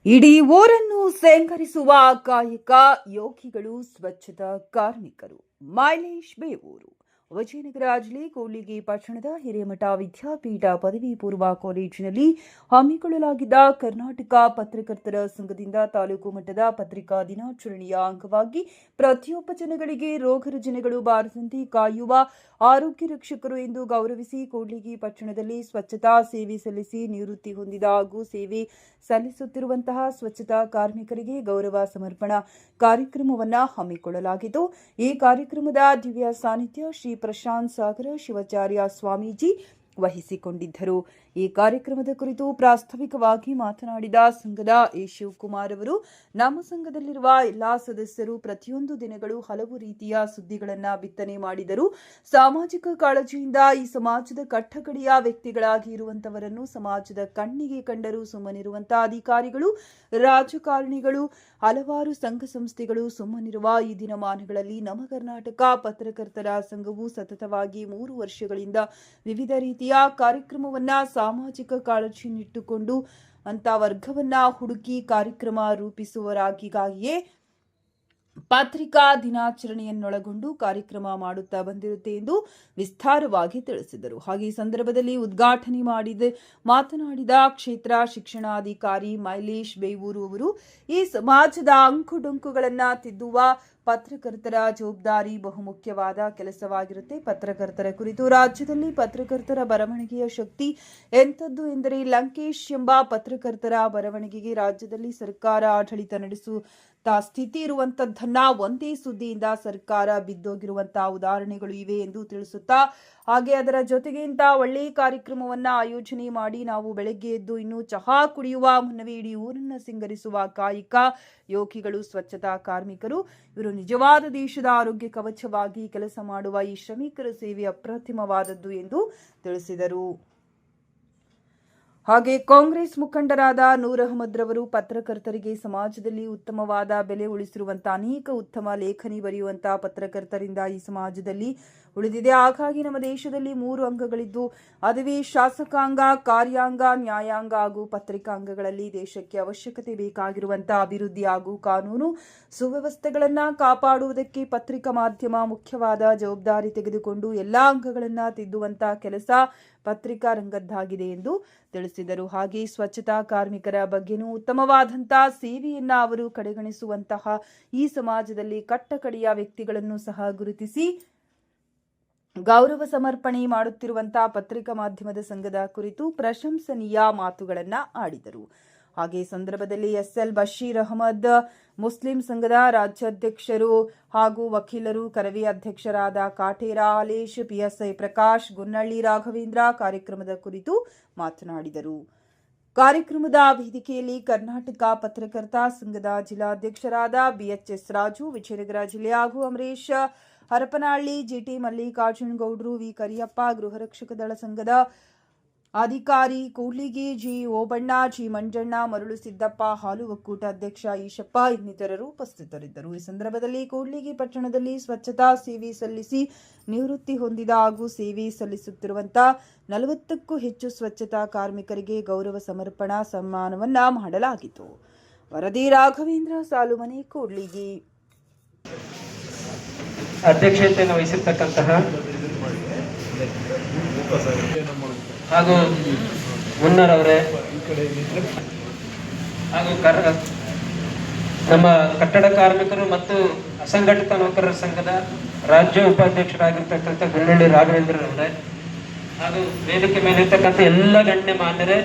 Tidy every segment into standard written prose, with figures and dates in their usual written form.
ಇಡೀ ಊರನ್ನು ಶೃಂಗರಿಸುವ ಕಾಯಕ ಯೋಗಿಗಳು, ಸ್ವಚ್ಛತಾ ಕಾರ್ಮಿಕರು. ಮೈಲೇಶ್ ಬೇವೂರು, ವಿಜಯನಗರ ಜಿಲ್ಲೆ ಕೂಡ್ಲಿಗಿ ಪಟ್ಟಣದ ಹಿರೇಮಠ ವಿದ್ಯಾಪೀಠ ಪದವಿ ಪೂರ್ವ ಕಾಲೇಜಿನಲ್ಲಿ ಹಮ್ಮಿಕೊಳ್ಳಲಾಗಿದ್ದ ಕರ್ನಾಟಕ ಪತ್ರಕರ್ತರ ಸಂಘದಿಂದ ತಾಲೂಕು ಮಟ್ಟದ ಪತ್ರಿಕಾ ದಿನಾಚರಣೆಯ ಅಂಗವಾಗಿ ಪ್ರತಿಯೊಬ್ಬ ಜನಗಳಿಗೆ ರೋಗ ರುಜಿನಗಳು ಬಾರದಂತೆ ಕಾಯುವ ಆರೋಗ್ಯ ರಕ್ಷಕರು ಎಂದು ಗೌರವಿಸಿ ಕೂಡ್ಲಿಗಿ ಪಟ್ಟಣದಲ್ಲಿ ಸ್ವಚ್ಛತಾ ಸೇವೆ ಸಲ್ಲಿಸಿ ನಿವೃತ್ತಿ ಹೊಂದಿದ ಹಾಗೂ ಸೇವೆ ಸಲ್ಲಿಸುತ್ತಿರುವಂತಹ ಸ್ವಚ್ಛತಾ ಕಾರ್ಮಿಕರಿಗೆ ಗೌರವ ಸಮರ್ಪಣಾ ಕಾರ್ಯಕ್ರಮವನ್ನು ಹಮ್ಮಿಕೊಳ್ಳಲಾಗಿತ್ತು. ಈ ಕಾರ್ಯಕ್ರಮದ ದಿವ್ಯ ಸಾನ್ನಿಧ್ಯ ಶ್ರೀ ಪ್ರಶಾಂತ್ ಸಾಗರ ಶಿವಾಚಾರ್ಯ ಸ್ವಾಮೀಜಿ ವಹಿಸಿಕೊಂಡಿದ್ದರು. ಈ ಕಾರ್ಯಕ್ರಮದ ಕುರಿತು ಪ್ರಾಸ್ತಾವಿಕವಾಗಿ ಮಾತನಾಡಿದ ಸಂಘದ ಶಿವಕುಮಾರ್ ಅವರು, ನಮ್ಮ ಸಂಘದಲ್ಲಿರುವ ಎಲ್ಲಾ ಸದಸ್ಯರು ಪ್ರತಿಯೊಂದು ದಿನಗಳು ಹಲವು ರೀತಿಯ ಸುದ್ದಿಗಳನ್ನು ಬಿತ್ತನೆ ಮಾಡಿದರು. ಸಾಮಾಜಿಕ ಕಾಳಜಿಯಿಂದ ಈ ಸಮಾಜದ ಕಟ್ಟಕಡೆಯ ವ್ಯಕ್ತಿಗಳಾಗಿ ಇರುವಂತವರನ್ನು ಸಮಾಜದ ಕಣ್ಣಿಗೆ ಕಂಡರೂ ಸುಮ್ಮನಿರುವಂತಹ ಅಧಿಕಾರಿಗಳು, ರಾಜಕಾರಣಿಗಳು, ಹಲವಾರು ಸಂಘ ಸಂಸ್ಥೆಗಳು ಸುಮ್ಮನಿರುವ ಈ ದಿನಮಾನಗಳಲ್ಲಿ ನಮ್ಮ ಕರ್ನಾಟಕ ಪತ್ರಕರ್ತರ ಸಂಘವು ಸತತವಾಗಿ 3 ವರ್ಷಗಳಿಂದ ವಿವಿಧ ರೀತಿಯ ಕಾರ್ಯಕ್ರಮವನ್ನ ಸಾಮಾಜಿಕ ಕಾಳಜಿಯನ್ನಿಟ್ಟುಕೊಂಡು ಅಂತ ವರ್ಗವನ್ನ ಹುಡುಕಿ ಕಾರ್ಯಕ್ರಮ ರೂಪಿಸುವರಾಗಿಯೇ ಪತ್ರಿಕಾ ದಿನಾಚರಣೆಯನ್ನೊಳಗೊಂಡು ಕಾರ್ಯಕ್ರಮ ಮಾಡುತ್ತಾ ಬಂದಿರುತ್ತೆ ಎಂದು ವಿಸ್ತಾರವಾಗಿ ತಿಳಿಸಿದರು. ಹಾಗೆ ಈ ಸಂದರ್ಭದಲ್ಲಿ ಉದ್ಘಾಟನೆ ಮಾತನಾಡಿದ ಕ್ಷೇತ್ರ ಶಿಕ್ಷಣಾಧಿಕಾರಿ ಮೈಲೇಶ್ ಬೇವೂರು ಅವರು, ಈ ಸಮಾಜದ ಅಂಕುಡೊಂಕುಗಳನ್ನು ತಿದ್ದುವ ಪತ್ರಕರ್ತರ ಜವಾಬ್ದಾರಿ ಬಹುಮುಖ್ಯವಾದ ಕೆಲಸವಾಗಿರುತ್ತೆ. ಪತ್ರಕರ್ತರ ಕುರಿತು ರಾಜ್ಯದಲ್ಲಿ ಪತ್ರಕರ್ತರ ಬರವಣಿಗೆಯ ಶಕ್ತಿ ಎಂಥದ್ದು ಎಂದರೆ, ಲಂಕೇಶ್ ಎಂಬ ಪತ್ರಕರ್ತರ ಬರವಣಿಗೆಗೆ ರಾಜ್ಯದಲ್ಲಿ ಸರ್ಕಾರ ಆಡಳಿತ ನಡೆಸುತ್ತಾ ಸ್ಥಿತಿ ಇರುವಂತದ್ದನ್ನ ಒಂದೇ ಸುದ್ದಿಯಿಂದ ಸರ್ಕಾರ ಬಿದ್ದೋಗಿರುವಂತಹ ಉದಾಹರಣೆಗಳು ಇವೆ ಎಂದು ತಿಳಿಸುತ್ತಾ, ಹಾಗೆ ಅದರ ಜೊತೆಗೆ ಇಂಥ ಒಳ್ಳೆಯ ಕಾರ್ಯಕ್ರಮವನ್ನ ಆಯೋಜನೆ ಮಾಡಿ ನಾವು ಬೆಳಗ್ಗೆ ಎದ್ದು ಇನ್ನೂ ಚಹಾ ಕುಡಿಯುವ ಮುನ್ನವೇ ಇಡೀ ಊರನ್ನ ಸಿಂಗರಿಸುವ ಕಾಯಕ ಯೋಗಿಗಳು, ಸ್ವಚ್ಛತಾ ಕಾರ್ಮಿಕರು. ಇವರು ನಿಜವಾದ ದೇಶದ ಆರೋಗ್ಯ ಕವಚವಾಗಿ ಕೆಲಸ ಮಾಡುವ ಈ ಶ್ರಮಿಕರ ಸೇವೆ ಅಪ್ರತಿಮವಾದದ್ದು ಎಂದು ತಿಳಿಸಿದರು. ಹಾಗೆ ಕಾಂಗ್ರೆಸ್ ಮುಖಂಡರಾದ ನೂರ್ ಅಹಮದ್ ರವರು ಪತ್ರಕರ್ತರಿಗೆ ಸಮಾಜದಲ್ಲಿ ಉತ್ತಮವಾದ ಬೆಲೆ ಉಳಿಸಿರುವಂತಹ ಅನೇಕ ಉತ್ತಮ ಲೇಖನಿ ಬರೆಯುವಂತಹ ಪತ್ರಕರ್ತರಿಂದ ಈ ಸಮಾಜದಲ್ಲಿ ಉಳಿದಿದೆ. ಹಾಗಾಗಿ ನಮ್ಮ ದೇಶದಲ್ಲಿ 3 ಅಂಗಗಳಿದ್ದು, ಅದುವೇ ಶಾಸಕಾಂಗ, ಕಾರ್ಯಾಂಗ, ನ್ಯಾಯಾಂಗ ಹಾಗೂ ಪತ್ರಿಕಾಂಗಗಳಲ್ಲಿ ದೇಶಕ್ಕೆ ಅವಶ್ಯಕತೆ ಬೇಕಾಗಿರುವಂತಹ ಅಭಿವೃದ್ಧಿ ಹಾಗೂ ಕಾನೂನು ಸುವ್ಯವಸ್ಥೆಗಳನ್ನು ಕಾಪಾಡುವುದಕ್ಕೆ ಪತ್ರಿಕಾ ಮಾಧ್ಯಮ ಮುಖ್ಯವಾದ ಜವಾಬ್ದಾರಿ ತೆಗೆದುಕೊಂಡು ಎಲ್ಲಾ ಅಂಗಗಳನ್ನು ತಿದ್ದುವಂತಹ ಕೆಲಸ ಪತ್ರಿಕಾ ರಂಗದ್ದಾಗಿದೆ ಎಂದು ತಿಳಿಸಿದರು. ಹಾಗೆ ಸ್ವಚ್ಛತಾ ಕಾರ್ಮಿಕರ ಬಗ್ಗೆನೂ ಉತ್ತಮವಾದಂತಹ ಸೇವೆಯನ್ನ ಅವರು ಕಡೆಗಣಿಸುವಂತಹ ಈ ಸಮಾಜದಲ್ಲಿ ಕಟ್ಟಕಡೆಯ ವ್ಯಕ್ತಿಗಳನ್ನು ಸಹ ಗುರುತಿಸಿ ಗೌರವ ಸಮರ್ಪಣೆ ಮಾಡುತ್ತಿರುವಂತಹ ಪತ್ರಿಕಾ ಮಾಧ್ಯಮದ ಸಂಘದ ಕುರಿತು ಪ್ರಶಂಸನೀಯ ಮಾತುಗಳನ್ನು ಆಡಿದರು. ಹಾಗೆ ಸಂದರ್ಭದಲ್ಲಿ SL ಬಶೀರ್ ಅಹಮದ್, ಮುಸ್ಲಿಂ ಸಂಘದ ರಾಜ್ಯಾಧ್ಯಕ್ಷರು ಹಾಗೂ ವಕೀಲರು, ಕರವೇ ಅಧ್ಯಕ್ಷರಾದ ಕಾಟೇರ ಹಾಲೇಶ್, PSI ಪ್ರಕಾಶ್, ಗುನ್ನಳ್ಳಿ ರಾಘವೇಂದ್ರ ಕಾರ್ಯಕ್ರಮದ ಕುರಿತು ಮಾತನಾಡಿದರು. ಕಾರ್ಯಕ್ರಮದ ವೇದಿಕೆಯಲ್ಲಿ ಕರ್ನಾಟಕ ಪತ್ರಕರ್ತ ಸಂಘದ ಜಿಲ್ಲಾಧ್ಯಕ್ಷರಾದ BHS ರಾಜು, ವಿಜಯನಗರ ಜಿಲ್ಲೆ ಹಾಗೂ ಅಮರೇಶ್ ಹರಪನಹಳ್ಳಿ, GT ಮಲ್ಲಿಕಾರ್ಜುನ್ ಗೌಡ್ರು, V ಕರಿಯಪ್ಪ, ಗೃಹರಕ್ಷಕ ದಳ ಸಂಘದ ಅಧಿಕಾರಿ ಕೂಡ್ಲಿಗಿ, G ಓಬಣ್ಣ, G ಮಂಜಣ್ಣ, ಮರುಳು ಸಿದ್ದಪ್ಪ, ಹಾಲು ಒಕ್ಕೂಟ ಅಧ್ಯಕ್ಷ ಈಶಪ್ಪ ಇನ್ನಿತರರು ಉಪಸ್ಥಿತರಿದ್ದರು. ಈ ಸಂದರ್ಭದಲ್ಲಿ ಕೂಡ್ಲಿಗಿ ಪಟ್ಟಣದಲ್ಲಿ ಸ್ವಚ್ಛತಾ ಸೇವೆ ಸಲ್ಲಿಸಿ ನಿವೃತ್ತಿ ಹೊಂದಿದ ಹಾಗೂ ಸೇವೆ ಸಲ್ಲಿಸುತ್ತಿರುವಂತಹ 40ಕ್ಕೂ ಹೆಚ್ಚು ಸ್ವಚ್ಛತಾ ಕಾರ್ಮಿಕರಿಗೆ ಗೌರವ ಸಮರ್ಪಣಾ ಸನ್ಮಾನವನ್ನ ಮಾಡಲಾಗಿತ್ತು. ವರದಿ ರಾಘವೇಂದ್ರ ಸಾಲುಮನೆ, ಕೂಡ್ಲಿಗಿ. ಅಧ್ಯಕ್ಷತೆಯನ್ನು ವಹಿಸಿರ್ತಕ್ಕಂತಹ ಹಾಗೂ ಮುನ್ನರ್ ಅವರೇ ಹಾಗೂ ನಮ್ಮ ಕಟ್ಟಡ ಕಾರ್ಮಿಕರು ಮತ್ತು ಅಸಂಘಟಿತ ನೌಕರರ ಸಂಘದ ರಾಜ್ಯ ಉಪಾಧ್ಯಕ್ಷರಾಗಿರ್ತಕ್ಕಂಥ ಗುನ್ನಳ್ಳಿ ರಾಘವೇಂದ್ರರವರೇ ಹಾಗೂ ವೇದಿಕೆ ಮೇಲಿರ್ತಕ್ಕಂಥ ಎಲ್ಲ ಗಣ್ಯ ಮಾನ್ಯರೇ,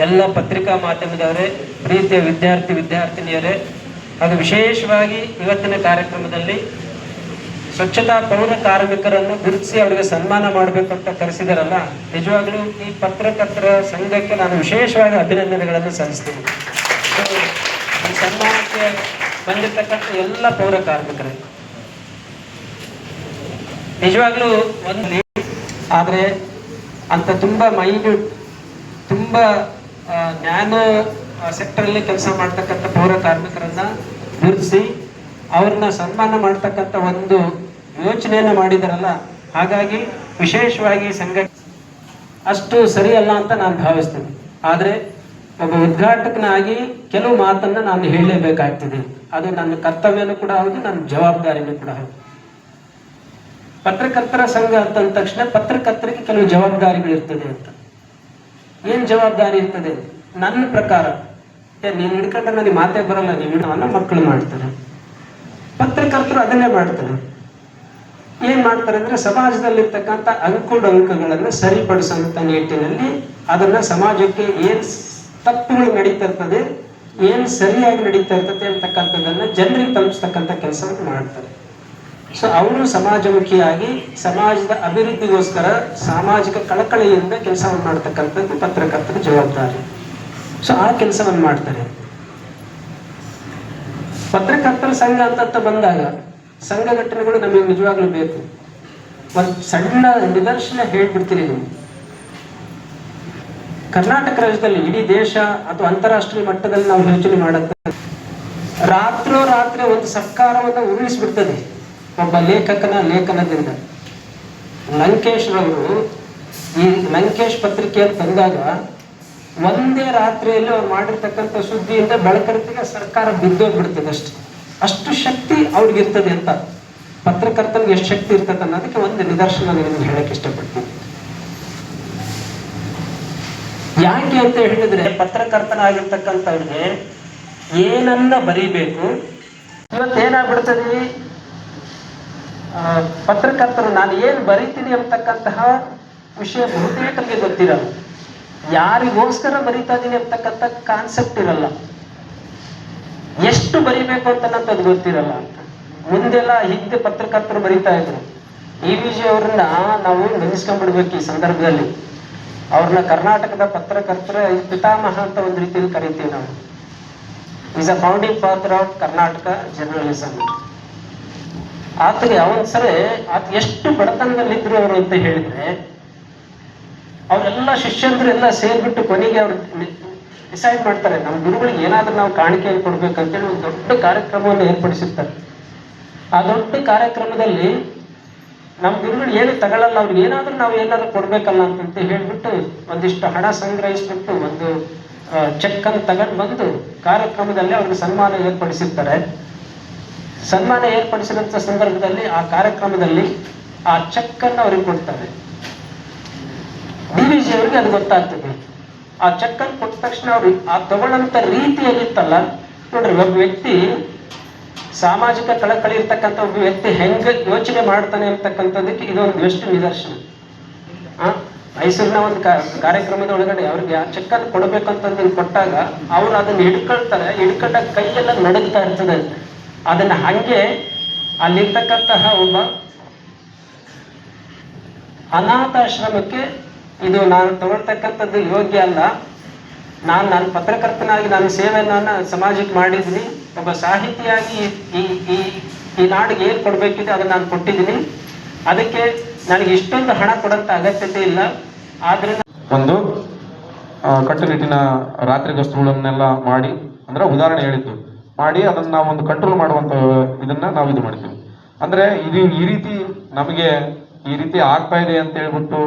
ಎಲ್ಲ ಪತ್ರಿಕಾ ಮಾಧ್ಯಮದವರೇ, ಪ್ರೀತಿಯ ವಿದ್ಯಾರ್ಥಿನಿಯರೇ ಹಾಗೂ ವಿಶೇಷವಾಗಿ ಇವತ್ತಿನ ಕಾರ್ಯಕ್ರಮದಲ್ಲಿ ಸ್ವಚ್ಛತಾ ಪೌರ ಕಾರ್ಮಿಕರನ್ನು ಗುರುತಿಸಿ ಅವರಿಗೆ ಸನ್ಮಾನ ಮಾಡಬೇಕಂತ ಕರೆಸಿದಾರಲ್ಲ, ನಿಜವಾಗ್ಲೂ ಈ ಪತ್ರಕರ್ತರ ಸಂಘಕ್ಕೆ ನಾನು ವಿಶೇಷವಾಗಿ ಅಭಿನಂದನೆಗಳನ್ನು ಸಲ್ಲಿಸ್ತೀನಿ. ಈ ಸನ್ಮಾನಕ್ಕೆ ಬಂದಿರತಕ್ಕಂಥ ಎಲ್ಲ ಪೌರ ಕಾರ್ಮಿಕರೇ ನಿಜವಾಗ್ಲೂ ಒಂದು, ಆದರೆ ಅಂತ ತುಂಬಾ ಮೈನ್ಯೂಟ್, ತುಂಬಾ ನ್ಯಾನೋ ಸೆಕ್ಟರಲ್ಲಿ ಕೆಲಸ ಮಾಡ್ತಕ್ಕಂಥ ಪೌರ ಕಾರ್ಮಿಕರನ್ನ ಗುರುತಿಸಿ ಅವ್ರನ್ನ ಸನ್ಮಾನ ಮಾಡ್ತಕ್ಕಂಥ ಒಂದು ಯೋಚನೆಯನ್ನ ಮಾಡಿದಾರಲ್ಲ, ಹಾಗಾಗಿ ವಿಶೇಷವಾಗಿ ಸಂಘ ಅಷ್ಟು ಸರಿಯಲ್ಲ ಅಂತ ನಾನು ಭಾವಿಸ್ತೇನೆ. ಆದರೆ ಒಬ್ಬ ಉದ್ಘಾಟಕನಾಗಿ ಕೆಲವು ಮಾತನ್ನ ನಾನು ಹೇಳಲೇಬೇಕಾಗ್ತದೆ. ಅದು ನನ್ನ ಕರ್ತವ್ಯನೂ ಕೂಡ ಹೌದು, ನನ್ನ ಜವಾಬ್ದಾರಿನೂ ಕೂಡ ಹೌದು. ಪತ್ರಕರ್ತರ ಸಂಘ ಅಂತಂದ ತಕ್ಷಣ ಪತ್ರಕರ್ತರಿಗೆ ಕೆಲವು ಜವಾಬ್ದಾರಿಗಳು ಇರ್ತದೆ ಅಂತ. ಏನ್ ಜವಾಬ್ದಾರಿ ಇರ್ತದೆ? ನನ್ನ ಪ್ರಕಾರ ನೀನು ಹಿಡ್ಕೊಂಡ್ರೆ ನನಗೆ ಮಾತೇ ಬರಲ್ಲ, ನೀವು ಮಕ್ಕಳು ಮಾಡ್ತಾರೆ. ಪತ್ರಕರ್ತರು ಅದನ್ನೇ ಮಾಡ್ತಾರೆ. ಏನ್ ಮಾಡ್ತಾರೆ ಅಂದ್ರೆ ಸಮಾಜದಲ್ಲಿರ್ತಕ್ಕಂಥ ಅಂಕುಡೊಂಕುಗಳನ್ನು ಸರಿಪಡಿಸುವಂತ ನಿಟ್ಟಿನಲ್ಲಿ ಅದನ್ನ ಸಮಾಜಕ್ಕೆ ಏನ್ ತಪ್ಪುಗಳು ನಡೀತಾ ಇರ್ತದೆ, ಏನ್ ಸರಿಯಾಗಿ ನಡೀತಾ ಇರ್ತದೆ ಅಂತಕ್ಕಂಥದ್ದನ್ನ ಜನರಿಗೆ ತಲುಪಿಸ್ತಕ್ಕಂಥ ಕೆಲಸವನ್ನು ಮಾಡ್ತಾರೆ. ಸೊ ಅವರು ಸಮಾಜಮುಖಿಯಾಗಿ ಸಮಾಜದ ಅಭಿವೃದ್ಧಿಗೋಸ್ಕರ ಸಾಮಾಜಿಕ ಕಳಕಳಿಯಿಂದ ಕೆಲಸವನ್ನು ಮಾಡ್ತಕ್ಕಂಥದ್ದು ಪತ್ರಕರ್ತರ ಜವಾಬ್ದಾರಿ. ಸೊ ಆ ಕೆಲಸವನ್ನು ಮಾಡ್ತಾರೆ. ಪತ್ರಕರ್ತರ ಸಂಘ ಅಂತ ಬಂದಾಗ ಸಂಘಟನೆಗಳು ನಮಗೆ ನಿಜವಾಗ್ಲೂ ಬೇಕು. ಒಂದು ಸಣ್ಣ ನಿದರ್ಶನ ಹೇಳ್ಬಿಡ್ತೀನಿ. ನೀವು ಕರ್ನಾಟಕ ರಾಜ್ಯದಲ್ಲಿ ಇಡೀ ದೇಶ ಅಥವಾ ಅಂತಾರಾಷ್ಟ್ರೀಯ ಮಟ್ಟದಲ್ಲಿ ನಾವು ಯೋಚನೆ ಮಾಡುತ್ತೆ, ರಾತ್ರಿ ಒಂದು ಸರ್ಕಾರವನ್ನು ಉರುಳಿಸ್ಬಿಡ್ತದೆ ಒಬ್ಬ ಲೇಖಕನ ಲೇಖನದಿಂದ. ಲಂಕೇಶ್ ರವರು ಈ ಲಂಕೇಶ್ ಪತ್ರಿಕೆಯನ್ನು ತಂದಾಗ ಒಂದೇ ರಾತ್ರಿಯಲ್ಲಿ ಅವ್ರು ಮಾಡಿರ್ತಕ್ಕಂಥ ಸುದ್ದಿಯಿಂದ ಬೆಳಕರಿತಿಗೆ ಸರ್ಕಾರ ಬಿದ್ದೋಗ್ಬಿಡ್ತದೆ. ಅಷ್ಟು ಶಕ್ತಿ ಅವ್ರಿಗಿರ್ತದೆ ಅಂತ. ಪತ್ರಕರ್ತನಿಗೆ ಎಷ್ಟು ಶಕ್ತಿ ಇರ್ತದೆ ಅನ್ನೋದಕ್ಕೆ ಒಂದು ನಿದರ್ಶನ ನಿಮ್ಗೆ ಹೇಳಕ್ ಇಷ್ಟಪಡ್ತೀನಿ. ಯಾಕೆ ಅಂತ ಹೇಳಿದ್ರೆ, ಪತ್ರಕರ್ತನಾಗಿರ್ತಕ್ಕಂಥವ್ರಿಗೆ ಏನನ್ನ ಬರೀಬೇಕು, ಇವತ್ತೇನಾಗ್ಬಿಡ್ತದೆ, ಪತ್ರಕರ್ತರು ನಾನು ಏನ್ ಬರೀತೀನಿ ಅಂತಕ್ಕಂತಹ ವಿಷಯ ಬಹುತೇಕರಿಗೆ ಗೊತ್ತಿರಲ್ಲ. ಯಾರಿಗೋಸ್ಕರ ಬರೀತಾ ಇದೀನಿ ಅಂತಕ್ಕಂಥ ಕಾನ್ಸೆಪ್ಟ್ ಇರಲ್ಲ. ಎಷ್ಟು ಬರಿಬೇಕು ಅಂತನ್ನೋದು ಗೊತ್ತಿರಲ್ಲ ಅಂತ. ಮುಂದೆಲ್ಲ ಹಿಂದೆ ಪತ್ರಕರ್ತರು ಬರೀತಾ ಇದ್ರು. EVG ಅವ್ರನ್ನ ನಾವು ನೆನೆಸ್ಕೊಂಡ್ಬಿಡ್ಬೇಕು ಈ ಸಂದರ್ಭದಲ್ಲಿ. ಅವ್ರನ್ನ ಕರ್ನಾಟಕದ ಪತ್ರಕರ್ತರ ಪಿತಾಮಹ ಅಂತ ಒಂದು ರೀತಿಯಲ್ಲಿ ಕರಿತೀವಿ ನಾವು. Is a founding father of Karnataka journalism. ಆತಗೆ ಅವನ್ಸರೆ ಆತ ಎಷ್ಟು ಬಡತನದಲ್ಲಿದ್ರು ಅವರು ಅಂತ ಹೇಳಿದ್ರೆ, ಅವರೆಲ್ಲ ಶಿಷ್ಯಂದ್ರು ಎಲ್ಲ ಸೇರ್ಬಿಟ್ಟು ಕೊನೆಗೆ ಅವ್ರು ಡಿಸೈಡ್ ಮಾಡ್ತಾರೆ, ನಮ್ಮ ಗುರುಗಳಿಗೆ ಏನಾದ್ರೂ ನಾವು ಕಾಣಿಕೆಯನ್ನು ಕೊಡ್ಬೇಕಂತೇಳಿ ಒಂದು ದೊಡ್ಡ ಕಾರ್ಯಕ್ರಮವನ್ನು ಏರ್ಪಡಿಸಿರ್ತಾರೆ. ಆ ದೊಡ್ಡ ಕಾರ್ಯಕ್ರಮದಲ್ಲಿ ನಮ್ಮ ಗುರುಗಳು ಏನು ತಗೊಳ್ಳಲ್ಲ, ಅವ್ರಿಗೆ ಏನಾದ್ರೂ ನಾವು ಏನಾದ್ರು ಕೊಡ್ಬೇಕಲ್ಲ ಅಂತ ಹೇಳ್ಬಿಟ್ಟು ಒಂದಿಷ್ಟು ಹಣ ಸಂಗ್ರಹಿಸ್ಬಿಟ್ಟು ಒಂದು ಚೆಕ್ ಅನ್ನು ತಗೊಂಡು ಬಂದು ಕಾರ್ಯಕ್ರಮದಲ್ಲಿ ಅವ್ರಿಗೆ ಸನ್ಮಾನ ಏರ್ಪಡಿಸಿರ್ತಾರೆ. ಸನ್ಮಾನ ಏರ್ಪಡಿಸಿದಂಥ ಸಂದರ್ಭದಲ್ಲಿ ಆ ಕಾರ್ಯಕ್ರಮದಲ್ಲಿ ಆ ಚೆಕ್ ಅನ್ನು ಅವ್ರಿಗೆ ಕೊಡ್ತಾರೆ. DVG ಅವರಿಗೆ ಅದು ಗೊತ್ತಾಗ್ತದೆ. ಆ ಚೆಕ್ ಅನ್ನು ಕೊಟ್ಟ ತಕ್ಷಣ ಅವ್ರಿಗೆ ಆ ತಗೊಳ್ಳಂತ ರೀತಿ ಏನಿತ್ತಲ್ಲ ನೋಡ್ರಿ, ಒಬ್ಬ ವ್ಯಕ್ತಿ ಸಾಮಾಜಿಕ ಕಳಕಳಿ ಇರ್ತಕ್ಕಂಥ ಒಬ್ಬ ವ್ಯಕ್ತಿ ಹೆಂಗ ಯೋಚನೆ ಮಾಡ್ತಾನೆ ಅಂತಕ್ಕಂಥದ್ದಕ್ಕೆ ಇದೊಂದು ಎಷ್ಟು ನಿದರ್ಶನ. ಮೈಸೂರಿನ ಒಂದು ಕಾರ್ಯಕ್ರಮದ ಒಳಗಡೆ ಅವ್ರಿಗೆ ಆ ಚೆಕ್ ಅನ್ನು ಕೊಡಬೇಕಂತಂದು ಕೊಟ್ಟಾಗ ಅವ್ರು ಅದನ್ನ ಹಿಡ್ಕೊಳ್ತಾರೆ. ಹಿಡ್ಕೊಂಡ ಕೈಯೆಲ್ಲ ನಡುಗ್ತಾ ಇರ್ತದೆ. ಅದನ್ನ ಹಂಗೆ ಅಲ್ಲಿರ್ತಕ್ಕಂತಹ ಒಬ್ಬ ಅನಾಥಾಶ್ರಮಕ್ಕೆ ಇದು ನಾನು ತಗೊಳ್ತಕ್ಕಂಥದ್ದು ಯೋಗ್ಯ ಅಲ್ಲ, ನಾನು ಪತ್ರಕರ್ತನಾಗಿ ನಾನು ಸೇವೆಯನ್ನು ಸಮಾಜಕ್ಕೆ ಮಾಡಿದ್ದೀನಿ, ಒಬ್ಬ ಸಾಹಿತಿಯಾಗಿ ಈ ನಾಡಿಗೆ ಏನು ಕೊಡಬೇಕಿದೆ ಅದನ್ನು ನಾನು ಕೊಟ್ಟಿದ್ದೀನಿ, ಅದಕ್ಕೆ ನನಗೆ ಇಷ್ಟೊಂದು ಹಣ ಕೊಡಂತ ಅಗತ್ಯತೆ ಇಲ್ಲ. ಆದ್ರೆ ಒಂದು ಕಟ್ಟುನಿಟ್ಟಿನ ರಾತ್ರಿ ಗಸ್ತುಗಳನ್ನೆಲ್ಲ ಮಾಡಿ, ಅಂದ್ರೆ ಉದಾಹರಣೆ ಹೇಳಿದ್ದು ಮಾಡಿ ಅದನ್ನ ನಾವು ಒಂದು ಕಂಟ್ರೋಲ್ ಮಾಡುವಂತ ಇದನ್ನ ನಾವು ಇದು ಮಾಡ್ತೀವಿ. ಅಂದ್ರೆ ಇದು ಈ ರೀತಿ ನಮಗೆ ಈ ರೀತಿ ಆಗ್ತಾ ಇದೆ ಅಂತ ಹೇಳ್ಬಿಟ್ಟು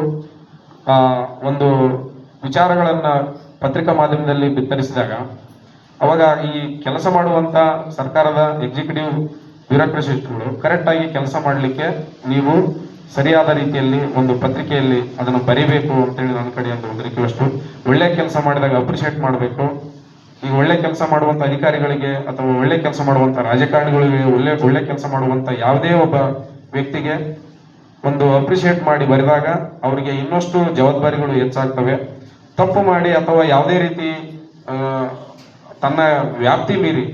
ಒಂದು ವಿಚಾರಗಳನ್ನ ಪತ್ರಿಕಾ ಮಾಧ್ಯಮದಲ್ಲಿ ಬಿತ್ತರಿಸಿದಾಗ ಅವಾಗ ಈ ಕೆಲಸ ಮಾಡುವಂತ ಸರ್ಕಾರದ ಎಕ್ಸಿಕ್ಯೂಟಿವ್ ಬ್ಯೂರೋಕ್ರಸಿಸ್ಟ್ಗಳು ಕರೆಕ್ಟ್ ಆಗಿ ಕೆಲಸ ಮಾಡಲಿಕ್ಕೆ ನೀವು ಸರಿಯಾದ ರೀತಿಯಲ್ಲಿ ಒಂದು ಪತ್ರಿಕೆಯಲ್ಲಿ ಅದನ್ನು ಬರೀಬೇಕು ಅಂತೇಳಿ ನನ್ನ ಕಡೆಯಿಂದ ಒಂದು ರಿಕ್ವೆಸ್ಟ್. ಒಳ್ಳೆ ಕೆಲಸ ಮಾಡಿದಾಗ ಅಪ್ರಿಷಿಯೇಟ್ ಮಾಡಬೇಕು. ಈಗ ಒಳ್ಳೆ ಕೆಲಸ ಮಾಡುವಂತ ಅಧಿಕಾರಿಗಳಿಗೆ ಅಥವಾ ಒಳ್ಳೆ ಕೆಲಸ ಮಾಡುವಂತ ರಾಜಕಾರಣಿಗಳಿಗೆ ಒಳ್ಳೆ ಕೆಲಸ ಮಾಡುವಂತ ಯಾವುದೇ ಒಬ್ಬ ವ್ಯಕ್ತಿಗೆ ಒಂದು ಅಪ್ರಿಷಿಯೇಟ್ ಮಾಡಿ ಬರೆದಾಗ ಅವರಿಗೆ ಇನ್ನಷ್ಟು ಜವಾಬ್ದಾರಿಗಳು ಹೆಚ್ಚಾಗ್ತವೆ. ತಪ್ಪು ಮಾಡಿ ಅಥವಾ ಯಾವುದೇ ರೀತಿ ತನ್ನ ವ್ಯಾಪ್ತಿ ಮೀರಿ